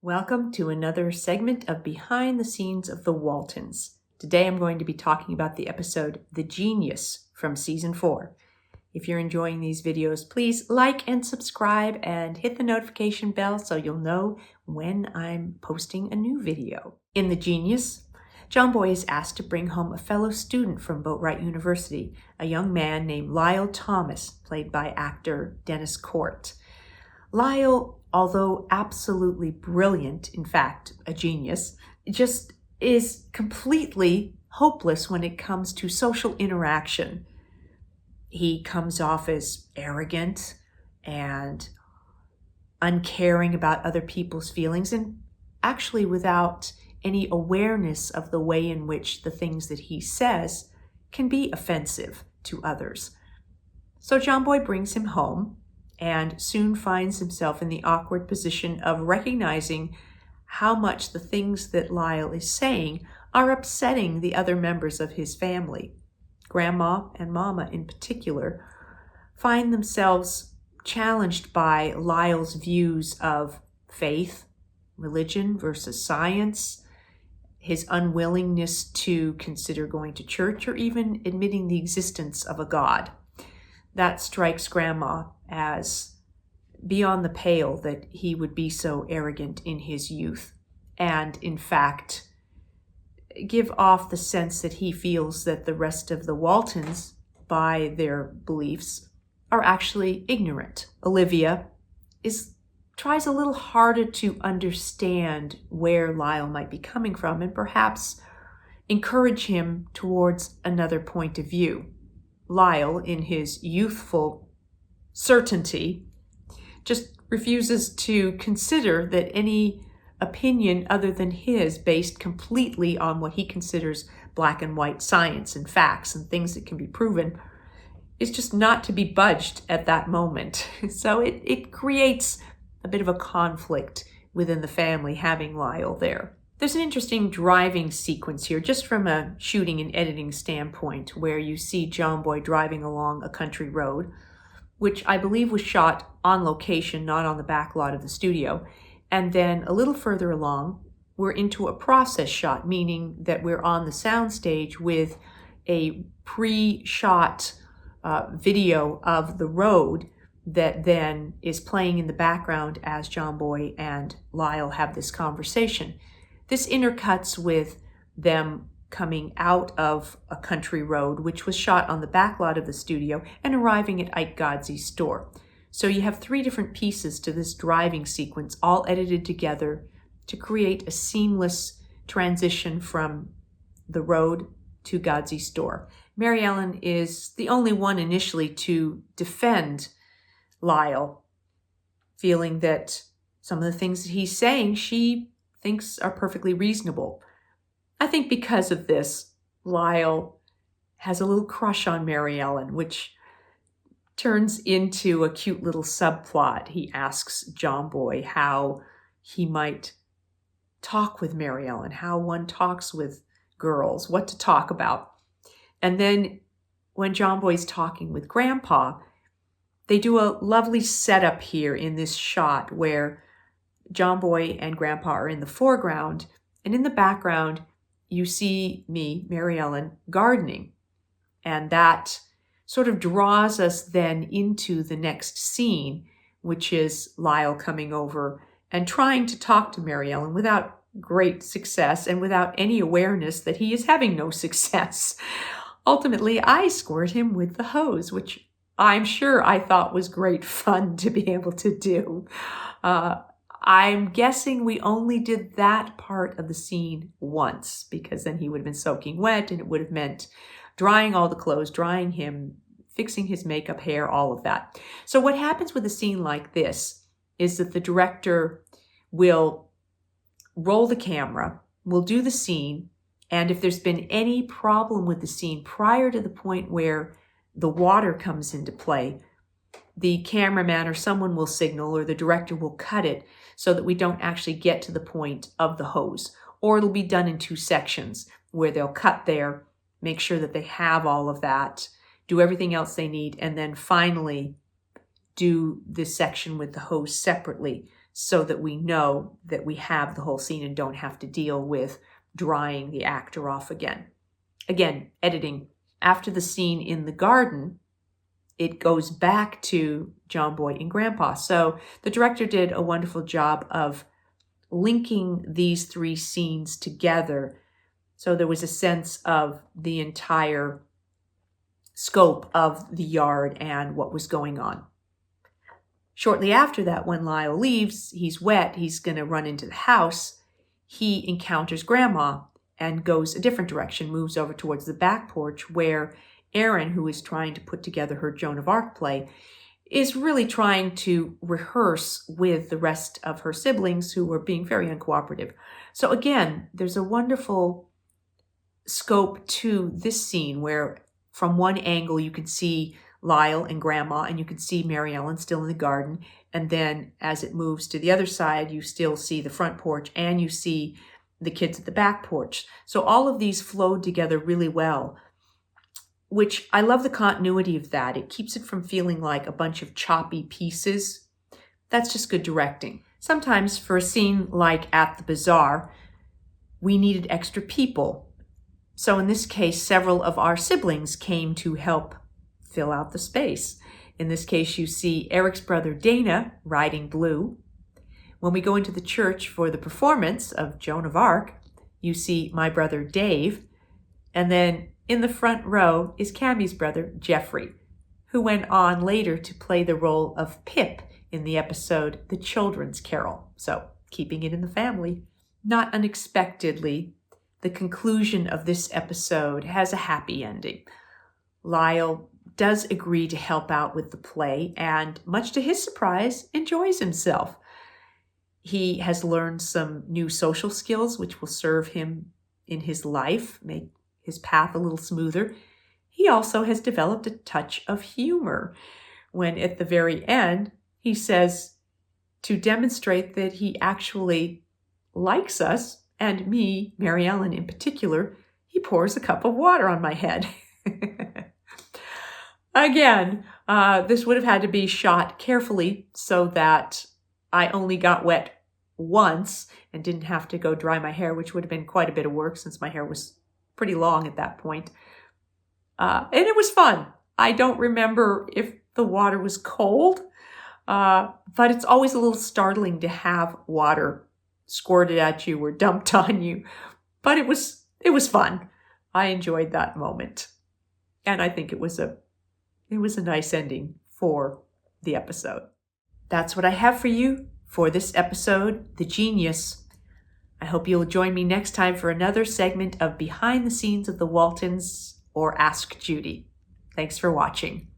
Welcome to another segment of Behind the Scenes of the Waltons. Today I'm going to be talking about the episode The Genius from Season 4. If you're enjoying these videos, please like and subscribe and hit the notification bell so you'll know when I'm posting a new video. In The Genius, John Boy is asked to bring home a fellow student from Boatwright University, a young man named Lyle Thomas, played by actor Dennis Court. Lyle, although absolutely brilliant, in fact, a genius, just is completely hopeless when it comes to social interaction. He comes off as arrogant and uncaring about other people's feelings, and actually without any awareness of the way in which the things that he says can be offensive to others. So John Boy brings him home and soon finds himself in the awkward position of recognizing how much the things that Lyle is saying are upsetting the other members of his family. Grandma and Mama in particular find themselves challenged by Lyle's views of faith, religion versus science, his unwillingness to consider going to church or even admitting the existence of a God. That strikes Grandma as beyond the pale that he would be so arrogant in his youth and, in fact, give off the sense that he feels that the rest of the Waltons, by their beliefs, are actually ignorant. Olivia tries a little harder to understand where Lyle might be coming from and perhaps encourage him towards another point of view. Lyle, in his youthful certainty, just refuses to consider that any opinion other than his, based completely on what he considers black and white science and facts and things that can be proven, is just not to be budged at that moment. So it creates a bit of a conflict within the family having Lyle there. There's an interesting driving sequence here, just from a shooting and editing standpoint, where you see John Boy driving along a country road, which I believe was shot on location, not on the back lot of the studio. And then a little further along, we're into a process shot, meaning that we're on the soundstage with a pre-shot video of the road that then is playing in the background as John Boy and Lyle have this conversation. This intercuts with them coming out of a country road, which was shot on the back lot of the studio, and arriving at Ike Godsey's store. So you have three different pieces to this driving sequence, all edited together to create a seamless transition from the road to Godsey's store. Mary Ellen is the only one initially to defend Lyle, feeling that some of the things that he's saying she thinks are perfectly reasonable. I think because of this, Lyle has a little crush on Mary Ellen, which turns into a cute little subplot. He asks John Boy how he might talk with Mary Ellen, how one talks with girls, what to talk about. And then when John Boy's talking with Grandpa, they do a lovely setup here in this shot where John Boy and Grandpa are in the foreground, and in the background, you see me, Mary Ellen, gardening. And that sort of draws us then into the next scene, which is Lyle coming over and trying to talk to Mary Ellen without great success and without any awareness that he is having no success. Ultimately, I squirt him with the hose, which I'm sure I thought was great fun to be able to do. I'm guessing we only did that part of the scene once, because then he would have been soaking wet and it would have meant drying all the clothes, drying him, fixing his makeup, hair, all of that. So what happens with a scene like this is that the director will roll the camera, will do the scene, and if there's been any problem with the scene prior to the point where the water comes into play, the cameraman or someone will signal, or the director will cut it so that we don't actually get to the point of the hose. Or it'll be done in two sections where they'll cut there, make sure that they have all of that, do everything else they need, and then finally do this section with the hose separately so that we know that we have the whole scene and don't have to deal with drying the actor off again. Again, editing. After the scene in the garden, it goes back to John Boy and Grandpa. So the director did a wonderful job of linking these three scenes together. So there was a sense of the entire scope of the yard and what was going on. Shortly after that, when Lyle leaves, he's wet, he's going to run into the house. He encounters Grandma and goes a different direction, moves over towards the back porch where Erin, who is trying to put together her Joan of Arc play, is really trying to rehearse with the rest of her siblings who were being very uncooperative. So again, there's a wonderful scope to this scene where from one angle you can see Lyle and Grandma and you can see Mary Ellen still in the garden. And then as it moves to the other side, you still see the front porch and you see the kids at the back porch. So all of these flowed together really well, which I love the continuity of that. It keeps it from feeling like a bunch of choppy pieces. That's just good directing. Sometimes for a scene like at the bazaar, we needed extra people. So in this case, several of our siblings came to help fill out the space. In this case, you see Eric's brother Dana riding Blue. When we go into the church for the performance of Joan of Arc, you see my brother Dave. And then in the front row is Cammie's brother, Jeffrey, who went on later to play the role of Pip in the episode The Children's Carol. So, keeping it in the family. Not unexpectedly, the conclusion of this episode has a happy ending. Lyle does agree to help out with the play and, much to his surprise, enjoys himself. He has learned some new social skills which will serve him in his life, make his path a little smoother. He also has developed a touch of humor when at the very end he says, to demonstrate that he actually likes us, and me, Mary Ellen in particular, he pours a cup of water on my head. Again, this would have had to be shot carefully so that I only got wet once and didn't have to go dry my hair, which would have been quite a bit of work since my hair was pretty long at that point. And it was fun. I don't remember if the water was cold, but it's always a little startling to have water squirted at you or dumped on you. But it was fun. I enjoyed that moment. And I think it was a nice ending for the episode. That's what I have for you for this episode, The Genius. I hope you'll join me next time for another segment of Behind the Scenes of the Waltons or Ask Judy. Thanks for watching.